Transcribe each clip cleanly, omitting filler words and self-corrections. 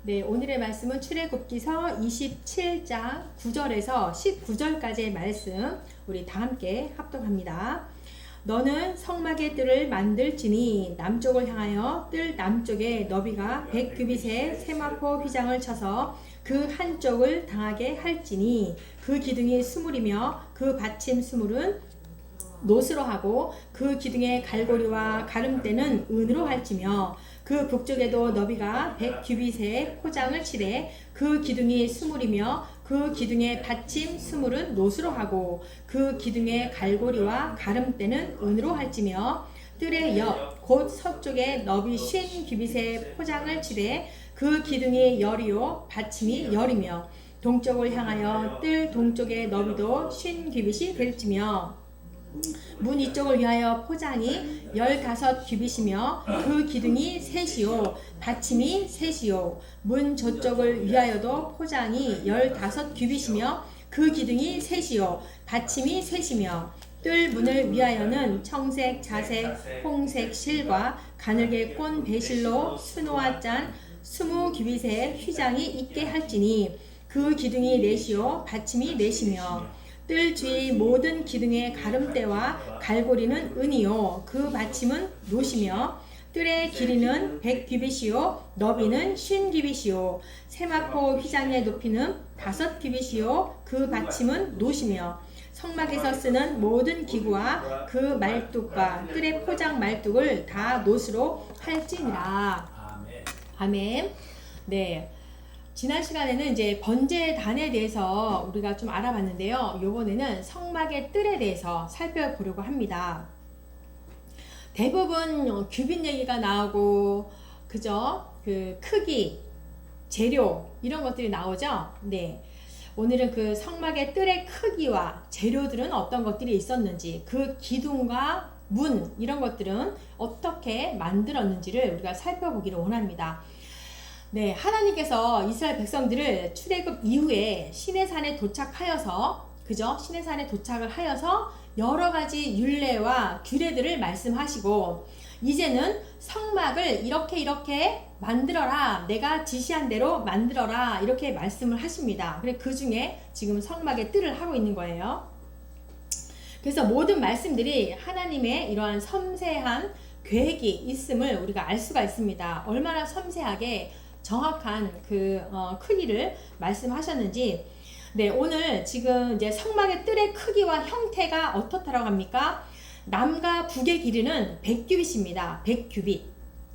네, 오늘의 말씀은 출애굽기서 27장 9절에서 19절까지의 말씀 우리 다 함께 합독합니다. 너는 성막의 뜰을 만들지니 남쪽을 향하여 뜰 남쪽에 너비가 100규빗의 세마포 휘장을 쳐서 그 한쪽을 당하게 할지니 그 기둥이 스물이며 그 받침 스물은 노스로 하고 그 기둥의 갈고리와 가름대는 은으로 할지며 그 북쪽에도 너비가 100규빗의 포장을 치되 그 기둥이 스물이며 그 기둥의 받침 스물은 노스로 하고 그 기둥의 갈고리와 가름대는 은으로 할지며 뜰의 옆 곧 서쪽에 너비 50규빗의 포장을 치되 그 기둥이 열이요 받침이 열이며 동쪽을 향하여 뜰 동쪽의 너비도 50규빗이 될지며 문 이쪽을 위하여 포장이 15규빗이며 그 기둥이 셋이요 받침이 셋이요 문 저쪽을 위하여도 포장이 15규빗이며 그 기둥이 셋이요 받침이 셋이며 뜰 문을 위하여는 청색, 자색, 홍색 실과 가늘게 꼰 배실로 수노와 짠 20규빗의 휘장이 있게 할지니 그 기둥이 넷이요 받침이 넷이며 뜰 주위 모든 기둥의 가름대와 갈고리는 은이요 그 받침은 노시며 뜰의 길이는 100규빗이요 너비는 50규빗이요 세마포 휘장의 높이는 5규빗이요 그 받침은 노시며 성막에서 쓰는 모든 기구와 그 말뚝과 뜰의 포장 말뚝을 다 노스로 할지니라. 아멘. 네. 지난 시간에는 이제 번제단에 대해서 우리가 좀 알아봤는데요. 이번에는 성막의 뜰에 대해서 살펴보려고 합니다. 대부분 규빗 얘기가 나오고, 그죠? 그 크기, 재료 이런 것들이 나오죠. 네. 오늘은 그 성막의 뜰의 크기와 재료들은 어떤 것들이 있었는지, 그 기둥과 문 이런 것들은 어떻게 만들었는지를 우리가 살펴보기를 원합니다. 네, 하나님께서 이스라엘 백성들을 출애굽 이후에 시내산에 도착하여서, 그죠? 시내산에 도착을 하여서 여러 가지 율례와 규례들을 말씀하시고, 이제는 성막을 이렇게 만들어라, 내가 지시한 대로 만들어라, 이렇게 말씀을 하십니다. 그래, 그 중에 지금 성막의 뜰을 하고 있는 거예요. 그래서 모든 말씀들이 하나님의 이러한 섬세한 계획이 있음을 우리가 알 수가 있습니다. 얼마나 섬세하게 정확한 그 크기를 말씀하셨는지. 네, 오늘 지금 이제 성막의 뜰의 크기와 형태가 어떻다라고 합니까? 남과 북의 길이는 100규빗입니다. 100규빗.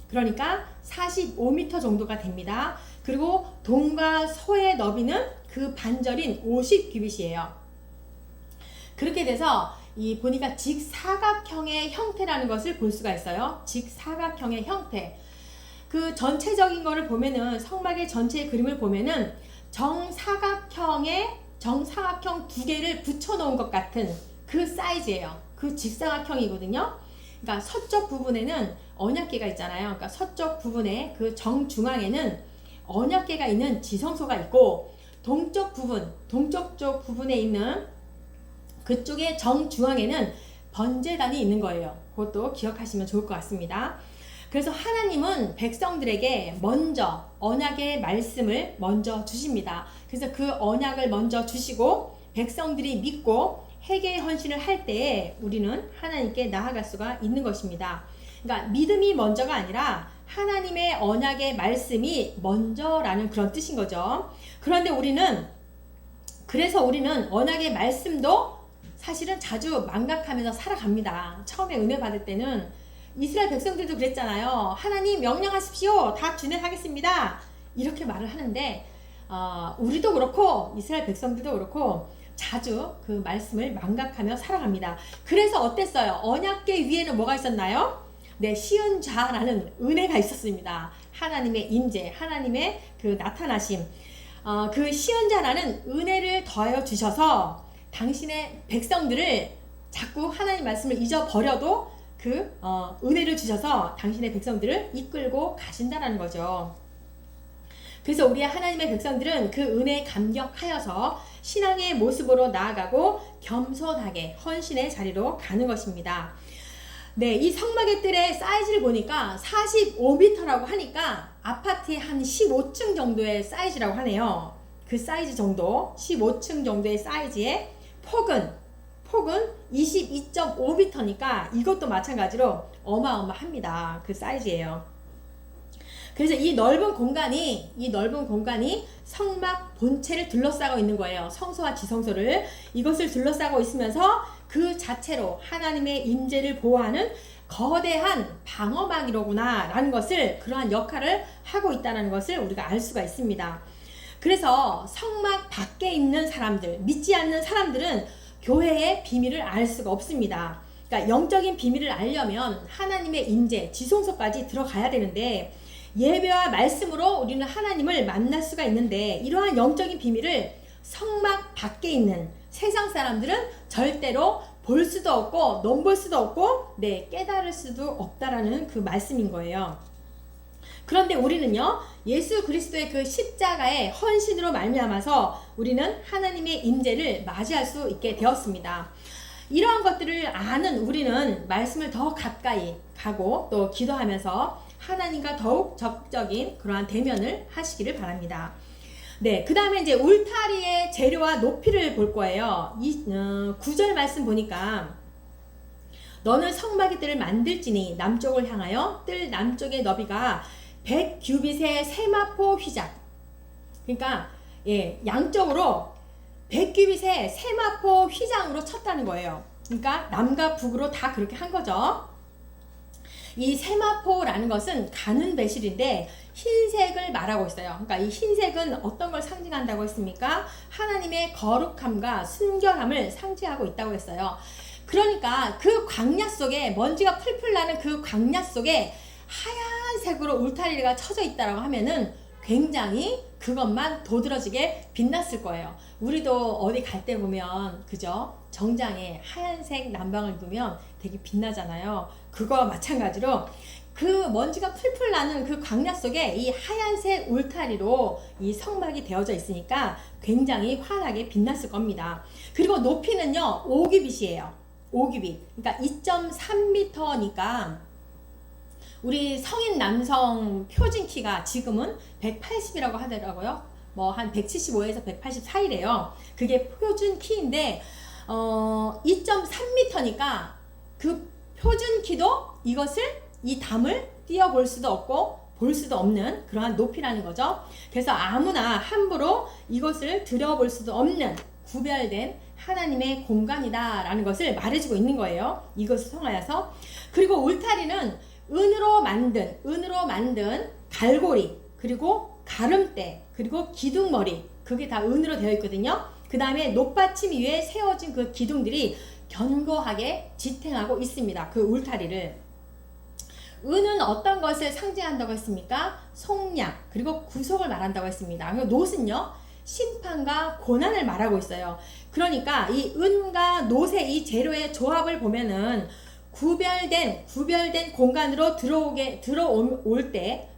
그러니까 45m 정도가 됩니다. 그리고 동과 서의 너비는 그 반절인 50규빗이에요. 그렇게 돼서 이 보니까 직사각형의 형태라는 것을 볼 수가 있어요. 직사각형의 형태. 그 전체적인 거를 보면은, 성막의 전체 그림을 보면은 정사각형 두 개를 붙여 놓은 것 같은 그 사이즈예요. 그 직사각형이거든요. 그러니까 서쪽 부분에는 언약궤가 있잖아요. 그러니까 서쪽 부분에 그 정중앙에는 언약궤가 있는 지성소가 있고, 동쪽 쪽 부분에 있는 그쪽의 정중앙에는 번제단이 있는 거예요. 그것도 기억하시면 좋을 것 같습니다. 그래서 하나님은 백성들에게 먼저 언약의 말씀을 먼저 주십니다. 그래서 그 언약을 먼저 주시고 백성들이 믿고 회개의 헌신을 할 때에 우리는 하나님께 나아갈 수가 있는 것입니다. 그러니까 믿음이 먼저가 아니라 하나님의 언약의 말씀이 먼저라는 그런 뜻인 거죠. 그런데 그래서 우리는 언약의 말씀도 사실은 자주 망각하면서 살아갑니다. 처음에 은혜 받을 때는 이스라엘 백성들도 그랬잖아요. 하나님 명령하십시오. 다 준행하겠습니다. 이렇게 말을 하는데 우리도 그렇고 이스라엘 백성들도 그렇고 자주 그 말씀을 망각하며 살아갑니다. 그래서 어땠어요? 언약궤 위에는 뭐가 있었나요? 네, 시은자라는 은혜가 있었습니다. 하나님의 임재, 하나님의 그 나타나심, 그 시은자라는 은혜를 더하여 주셔서 당신의 백성들을 자꾸 하나님 말씀을 잊어버려도 그 은혜를 주셔서 당신의 백성들을 이끌고 가신다는 거죠. 그래서 우리 하나님의 백성들은 그 은혜에 감격하여서 신앙의 모습으로 나아가고 겸손하게 헌신의 자리로 가는 것입니다. 네, 이 성막의 뜰의 사이즈를 보니까 45m라고 하니까 아파트의 한 15층 정도의 사이즈라고 하네요. 그 사이즈 정도, 15층 정도의 사이즈의 폭은 22.5m니까 이것도 마찬가지로 어마어마합니다. 그 사이즈예요. 그래서 이 넓은 공간이 성막 본체를 둘러싸고 있는 거예요. 성소와 지성소를 이것을 둘러싸고 있으면서 그 자체로 하나님의 임재를 보호하는 거대한 방어막이로구나 라는 것을, 그러한 역할을 하고 있다는 것을 우리가 알 수가 있습니다. 그래서 성막 밖에 있는 사람들, 믿지 않는 사람들은 교회의 비밀을 알 수가 없습니다. 그러니까 영적인 비밀을 알려면 하나님의 임재, 지성소까지 들어가야 되는데, 예배와 말씀으로 우리는 하나님을 만날 수가 있는데, 이러한 영적인 비밀을 성막 밖에 있는 세상 사람들은 절대로 볼 수도 없고 넘볼 수도 없고 깨달을 수도 없다라는 그 말씀인 거예요. 그런데 우리는요, 예수 그리스도의 그 십자가의 헌신으로 말미암아서 우리는 하나님의 임재를 맞이할 수 있게 되었습니다. 이러한 것들을 아는 우리는 말씀을 더 가까이 가고 또 기도하면서 하나님과 더욱 적극적인 그러한 대면을 하시기를 바랍니다. 네, 그 다음에 이제 울타리의 재료와 높이를 볼 거예요. 9절 말씀 보니까 너는 성막의 뜰을 만들지니 남쪽을 향하여 뜰 남쪽의 너비가 100규빗의 세마포 휘장. 그러니까 양쪽으로 100규빗의 세마포 휘장으로 쳤다는 거예요. 그러니까 남과 북으로 다 그렇게 한 거죠. 이 세마포라는 것은 가는 배실인데 흰색을 말하고 있어요. 그러니까 이 흰색은 어떤 걸 상징한다고 했습니까? 하나님의 거룩함과 순결함을 상징하고 있다고 했어요. 그러니까 그 광야 속에, 먼지가 풀풀 나는 그 광야 속에 하얀색으로 울타리가 쳐져 있다고 하면은 굉장히 그것만 도드라지게 빛났을 거예요. 우리도 어디 갈 때 보면, 그죠? 정장에 하얀색 난방을 입으면 되게 빛나잖아요. 그거와 마찬가지로 그 먼지가 풀풀 나는 그 광야 속에 이 하얀색 울타리로 이 성막이 되어져 있으니까 굉장히 환하게 빛났을 겁니다. 그리고 높이는요, 5규빗이에요. 5규빗. 그러니까 2.3m니까 우리 성인 남성 표준 키가 지금은 180이라고 하더라고요. 뭐 한 175에서 180 사이래요. 그게 표준 키인데 2.3m니까 그 표준 키도 이 담을 띄어볼 수도 없고 볼 수도 없는 그러한 높이라는 거죠. 그래서 아무나 함부로 이것을 들여볼 수도 없는 구별된 하나님의 공간이다 라는 것을 말해주고 있는 거예요. 이것을 통하여서. 그리고 울타리는 은으로 만든 갈고리, 그리고 가름대, 그리고 기둥머리, 그게 다 은으로 되어 있거든요. 그 다음에 높받침 위에 세워진 그 기둥들이 견고하게 지탱하고 있습니다. 그 울타리를. 은은 어떤 것을 상징한다고 했습니까? 속량, 그리고 구속을 말한다고 했습니다. 그리고 놋은요, 심판과 고난을 말하고 있어요. 그러니까 이 은과 놋의 이 재료의 조합을 보면은 구별된 공간으로 들어오는 데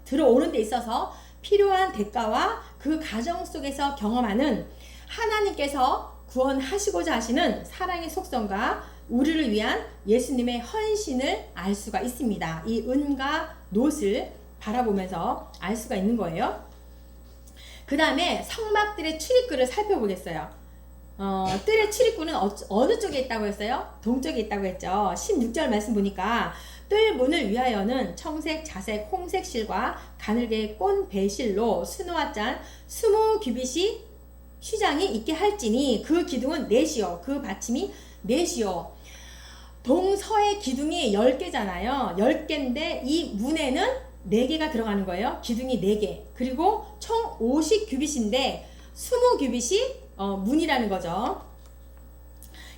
있어서 필요한 대가와 그 과정 속에서 경험하는 하나님께서 구원하시고자 하시는 사랑의 속성과 우리를 위한 예수님의 헌신을 알 수가 있습니다. 이 은과 놋을 바라보면서 알 수가 있는 거예요. 그 다음에 성막들의 출입구를 살펴보겠어요. 뜰의 출입구는 어느 쪽에 있다고 했어요? 동쪽에 있다고 했죠. 16절 말씀 보니까 뜰 문을 위하여는 청색, 자색, 홍색 실과 가늘게 꼰 배실로 수놓아 짠 20규빗이 휘장이 있게 할지니 그 기둥은 넷이요, 그 받침이 넷이요. 동서의 기둥이 10개잖아요. 10개인데 이 문에는 4개가 들어가는 거예요. 기둥이 4개. 그리고 총 50규빗인데 20규빗이 문이라는 거죠.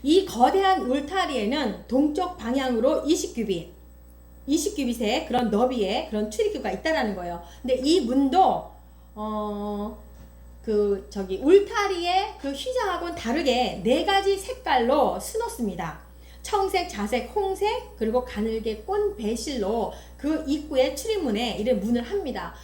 이 거대한 울타리에는 동쪽 방향으로 20규빗의 그런 너비의 그런 출입구가 있다라는 거예요. 근데 이 문도 울타리의 그 휘장하고는 다르게 4가지 색깔로 수놓습니다. 청색, 자색, 홍색, 그리고 가늘게 꼰 배실로 그 입구의 출입문에 이런 문을 합니다.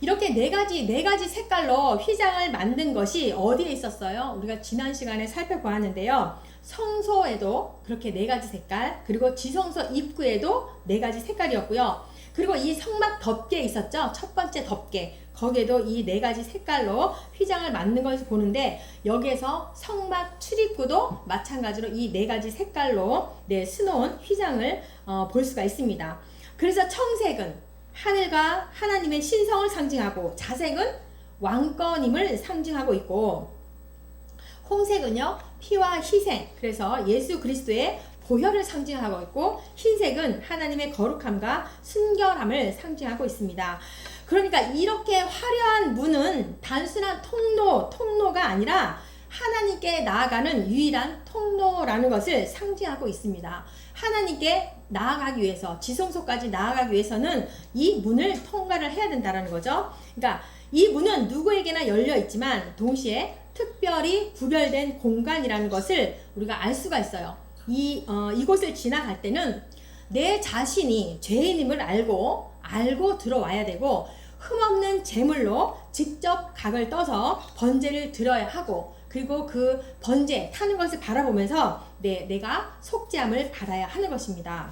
이렇게 네 가지 색깔로 휘장을 만든 것이 어디에 있었어요? 우리가 지난 시간에 살펴보았는데요. 성소에도 그렇게 4가지 색깔, 그리고 지성소 입구에도 4가지 색깔이었고요. 그리고 이 성막 덮개 있었죠? 첫 번째 덮개. 거기에도 이 4가지 색깔로 휘장을 만든 것을 보는데, 여기에서 성막 출입구도 마찬가지로 이 4가지 색깔로 수놓은 휘장을 볼 수가 있습니다. 그래서 청색은 하늘과 하나님의 신성을 상징하고, 자색은 왕권임을 상징하고 있고, 홍색은요 피와 희생, 그래서 예수 그리스도의 보혈을 상징하고 있고, 흰색은 하나님의 거룩함과 순결함을 상징하고 있습니다. 그러니까 이렇게 화려한 문은 단순한 통로가 아니라 하나님께 나아가는 유일한 통로라는 것을 상징하고 있습니다. 하나님께 나아가기 위해서, 지성소까지 나아가기 위해서는 이 문을 통과를 해야 된다는 거죠. 그러니까 이 문은 누구에게나 열려 있지만 동시에 특별히 구별된 공간이라는 것을 우리가 알 수가 있어요. 이곳을 지나갈 때는 내 자신이 죄인임을 알고 들어와야 되고, 흠없는 제물로 직접 각을 떠서 번제를 드려야 하고, 그리고 그 번제 타는 것을 바라보면서 내가 속죄함을 받아야 하는 것입니다.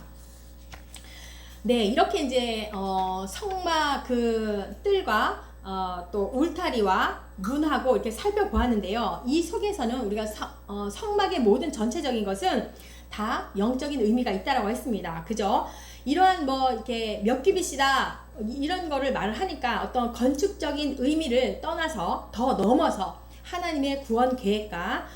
이렇게 이제 성막 그 뜰과 또 울타리와 문하고 이렇게 살펴보았는데요. 이 속에서는 우리가 성막의 모든 전체적인 것은 다 영적인 의미가 있다라고 했습니다. 그죠? 이러한 이렇게 몇 규빗이다 이런 거를 말을 하니까 어떤 건축적인 의미를 떠나서 더 넘어서 하나님의 구원 계획과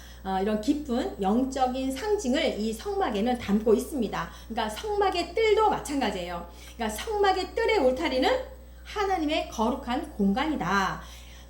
이런 깊은 영적인 상징을 이 성막에는 담고 있습니다. 그러니까 성막의 뜰도 마찬가지예요. 그러니까 성막의 뜰의 울타리는 하나님의 거룩한 공간이다.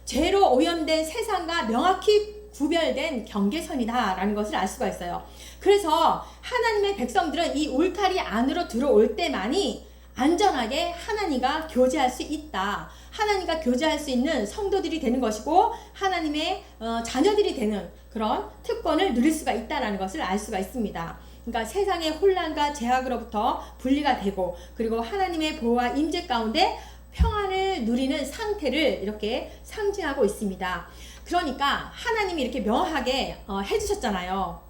죄로 오염된 세상과 명확히 구별된 경계선이다 라는 것을 알 수가 있어요. 그래서 하나님의 백성들은 이 울타리 안으로 들어올 때만이 안전하게 하나님과 교제할 수 있다. 하나님과 교제할 수 있는 성도들이 되는 것이고, 하나님의 자녀들이 되는 그런 특권을 누릴 수가 있다는 것을 알 수가 있습니다. 그러니까 세상의 혼란과 제약으로부터 분리가 되고, 그리고 하나님의 보호와 임재 가운데 평안을 누리는 상태를 이렇게 상징하고 있습니다. 그러니까 하나님이 이렇게 명확하게 해주셨잖아요.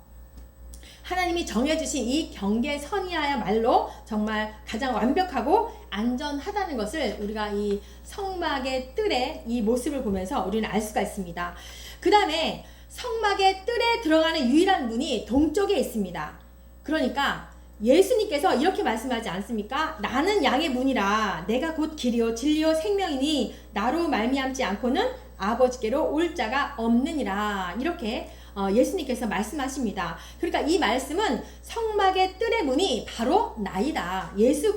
하나님이 정해주신 이 경계선이야말로 정말 가장 완벽하고 안전하다는 것을 우리가 이 성막의 뜰의 이 모습을 보면서 우리는 알 수가 있습니다. 그 다음에 성막의 뜰에 들어가는 유일한 문이 동쪽에 있습니다. 그러니까 예수님께서 이렇게 말씀하지 않습니까? 나는 양의 문이라, 내가 곧 길이요 진리요 생명이니 나로 말미암지 않고는 아버지께로 올 자가 없느니라. 이렇게 예수님께서 말씀하십니다. 그러니까 이 말씀은 성막의 뜰의 문이 바로 나이다. 예수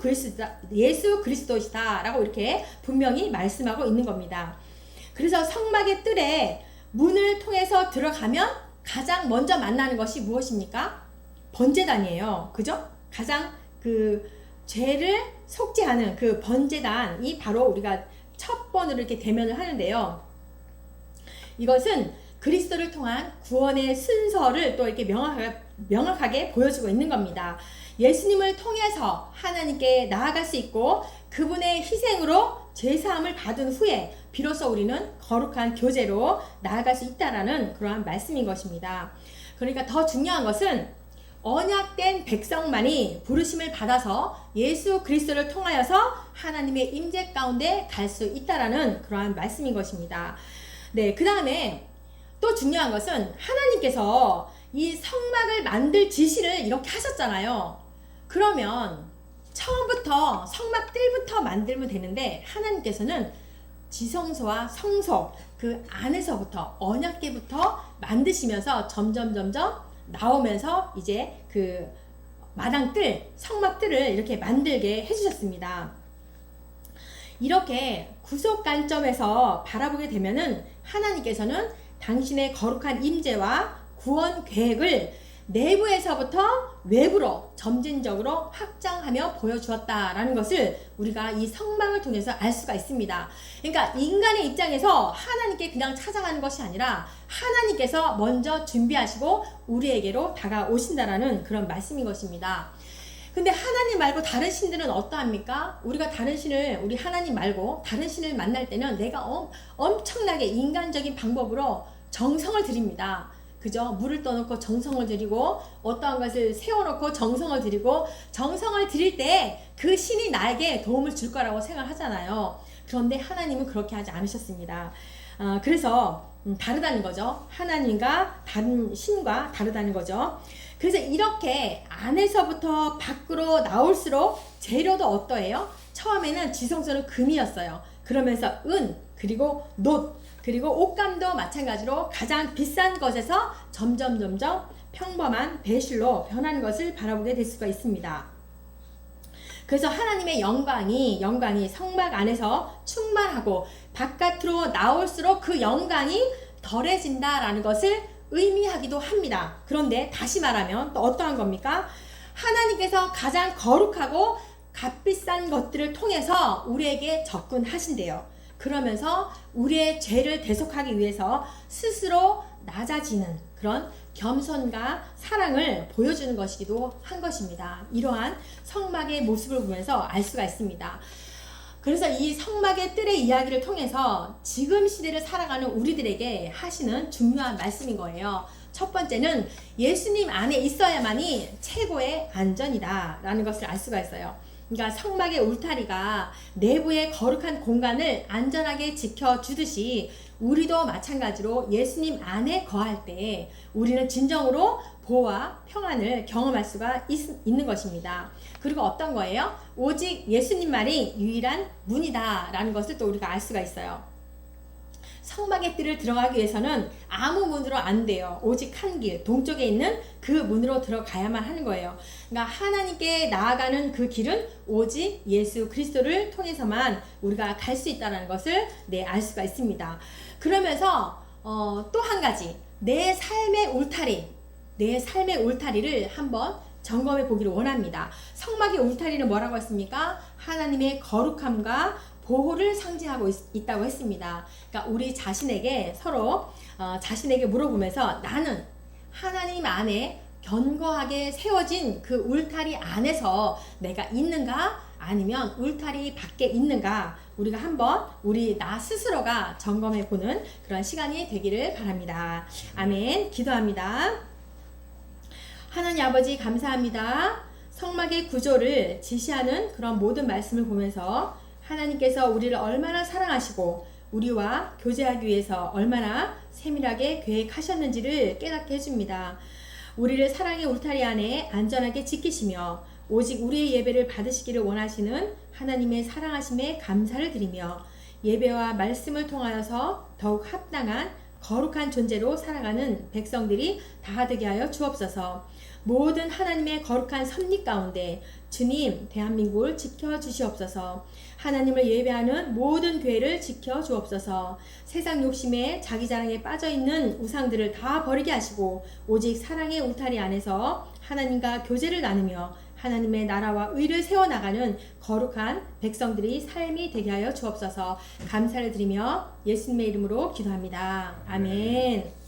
그리스도시다 라고 이렇게 분명히 말씀하고 있는 겁니다. 그래서 성막의 뜰에 문을 통해서 들어가면 가장 먼저 만나는 것이 무엇입니까? 번제단이에요. 그죠? 가장 그 죄를 속죄하는 그 번제단이 바로 우리가 첫 번으로 이렇게 대면을 하는데요. 이것은 그리스도를 통한 구원의 순서를 또 이렇게 명확하게 보여주고 있는 겁니다. 예수님을 통해서 하나님께 나아갈 수 있고, 그분의 희생으로 죄사함을 받은 후에 비로소 우리는 거룩한 교제로 나아갈 수 있다라는 그러한 말씀인 것입니다. 그러니까 더 중요한 것은 언약된 백성만이 부르심을 받아서 예수 그리스도를 통하여서 하나님의 임재 가운데 갈 수 있다라는 그러한 말씀인 것입니다. 그 다음에 또 중요한 것은 하나님께서 이 성막을 만들 지시를 이렇게 하셨잖아요. 그러면 처음부터 성막 뜰부터 만들면 되는데, 하나님께서는 지성소와 성소 그 안에서부터 언약궤부터 만드시면서 점점 나오면서 이제 그 마당 뜰, 성막 뜰을 이렇게 만들게 해주셨습니다. 이렇게 구속 관점에서 바라보게 되면은 하나님께서는 당신의 거룩한 임재와 구원 계획을 내부에서부터 외부로 점진적으로 확장하며 보여주었다라는 것을 우리가 이 성막을 통해서 알 수가 있습니다. 그러니까 인간의 입장에서 하나님께 그냥 찾아가는 것이 아니라 하나님께서 먼저 준비하시고 우리에게로 다가오신다라는 그런 말씀인 것입니다. 근데 하나님 말고 다른 신들은 어떠합니까? 우리가 다른 신을, 우리 하나님 말고 다른 신을 만날 때는 내가 엄청나게 인간적인 방법으로 정성을 들입니다. 그죠? 물을 떠놓고 정성을 들이고 어떠한 것을 세워놓고 정성을 들이고 정성을 들일 때 그 신이 나에게 도움을 줄 거라고 생각하잖아요. 그런데 하나님은 그렇게 하지 않으셨습니다. 그래서 다르다는 거죠. 하나님과 다른 신과 다르다는 거죠. 그래서 이렇게 안에서부터 밖으로 나올수록 재료도 어떠해요? 처음에는 지성소는 금이었어요. 그러면서 은, 그리고 놋, 그리고 옷감도 마찬가지로 가장 비싼 것에서 점점 평범한 배실로 변하는 것을 바라보게 될 수가 있습니다. 그래서 하나님의 영광이 성막 안에서 충만하고 바깥으로 나올수록 그 영광이 덜해진다라는 것을 의미하기도 합니다. 그런데 다시 말하면 또 어떠한 겁니까? 하나님께서 가장 거룩하고 값비싼 것들을 통해서 우리에게 접근하신대요. 그러면서 우리의 죄를 대속하기 위해서 스스로 낮아지는 그런 겸손과 사랑을 보여주는 것이기도 한 것입니다. 이러한 성막의 모습을 보면서 알 수가 있습니다. 그래서 이 성막의 뜰의 이야기를 통해서 지금 시대를 살아가는 우리들에게 하시는 중요한 말씀인 거예요. 첫 번째는 예수님 안에 있어야만이 최고의 안전이다 라는 것을 알 수가 있어요. 그러니까 성막의 울타리가 내부의 거룩한 공간을 안전하게 지켜주듯이 우리도 마찬가지로 예수님 안에 거할 때 우리는 진정으로 보호와 평안을 경험할 수가 있는 것입니다. 그리고 어떤 거예요? 오직 예수님 말이 유일한 문이다 라는 것을 또 우리가 알 수가 있어요. 성막의 뜰을 들어가기 위해서는 아무 문으로 안 돼요. 오직 한 길, 동쪽에 있는 그 문으로 들어가야만 하는 거예요. 그러니까 하나님께 나아가는 그 길은 오직 예수 그리스도를 통해서만 우리가 갈 수 있다는 것을 알 수가 있습니다. 그러면서 또 한 가지, 내 삶의 울타리를 한번 점검해 보기를 원합니다. 성막의 울타리는 뭐라고 했습니까? 하나님의 거룩함과 보호를 상징하고 있다고 했습니다. 그러니까 우리 자신에게 서로 자신에게 물어보면서 나는 하나님 안에 견고하게 세워진 그 울타리 안에서 내가 있는가? 아니면 울타리 밖에 있는가? 우리가 한번 나 스스로가 점검해 보는 그런 시간이 되기를 바랍니다. 아멘. 기도합니다. 하나님 아버지 감사합니다. 성막의 구조를 지시하는 그런 모든 말씀을 보면서 하나님께서 우리를 얼마나 사랑하시고 우리와 교제하기 위해서 얼마나 세밀하게 계획하셨는지를 깨닫게 해줍니다. 우리를 사랑의 울타리 안에 안전하게 지키시며 오직 우리의 예배를 받으시기를 원하시는 하나님의 사랑하심에 감사를 드리며 예배와 말씀을 통하여서 더욱 합당한 거룩한 존재로 살아가는 백성들이 다 되게 하여 주옵소서. 모든 하나님의 거룩한 섭리 가운데 주님 대한민국을 지켜주시옵소서. 하나님을 예배하는 모든 교회를 지켜주옵소서. 세상 욕심에 자기 자랑에 빠져있는 우상들을 다 버리게 하시고 오직 사랑의 울타리 안에서 하나님과 교제를 나누며 하나님의 나라와 의를 세워나가는 거룩한 백성들이 삶이 되게 하여 주옵소서. 감사를 드리며 예수님의 이름으로 기도합니다. 아멘.